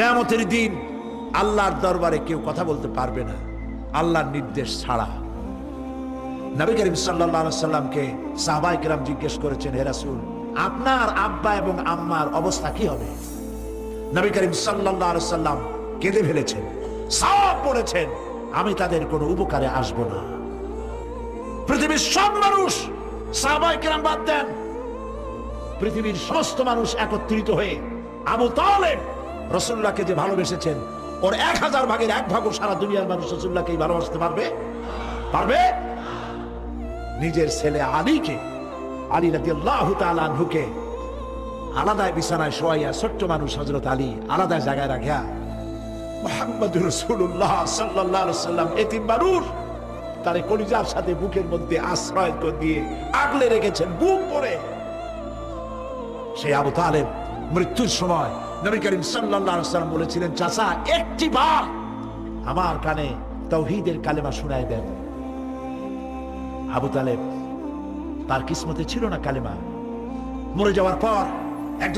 কিয়ামতের দিন আল্লাহর দরবারে কেউ কথা বলতে পারবে না আল্লাহর নির্দেশ ছাড়া। নবী করিম সাল্লাল্লাহু আলাইহি সাল্লামকে সাহাবায়ে কেরাম জিজ্ঞেস করেছেন, হে রাসূল, আপনার আব্বা এবং আম্মার অবস্থা কি হবে? নবী করিম সাল্লাল্লাহু আলাইহি সাল্লাম কেঁদে ফেলেছেন, সব বলেছেন, আমি তাদের কোনো উপকারে আসব না। পৃথিবীর সব মানুষ, সাহাবায়ে কেরাম বাদ দেন, পৃথিবীর সমস্ত মানুষ একত্রিত হয়ে আবু তালেব রাসূলুল্লাহকে যে ভালোবেসেছেন, ওর 1000 ভাগের 1 ভাগও সারা দুনিয়ার মানুষ রাসূলুল্লাহকে ভালোবাসতে পারবে? পারবে? নিজের ছেলে আলীকে, আলী রাদিয়াল্লাহু তাআলা আনহুকে আলাদা বিছানায় শোয়াইয়া, ছোট্ট মানুষ হযরত আলী আলাদা জায়গায় রাখিয়া মুহাম্মদুর রাসূলুল্লাহ সাল্লাল্লাহু আলাইহি সাল্লাম এতিম মানুষ, তারে কলিজার সাথে বুকের মধ্যে আশ্রয় দিয়ে আগলে রেখেছেন বুক ভরে। সেই আবু তালেব মৃত্যুর সময় নবী করিম সাল্লাল্লাহু আলাইহি সাল্লাম বলেছিলেন, চাচা একটি বার আমার কানে তাওহীদের কালেমা শোনায় দেন। আবু তালেব, তার কিসমতে ছিল না কালেমা। মরে যাওয়ার পর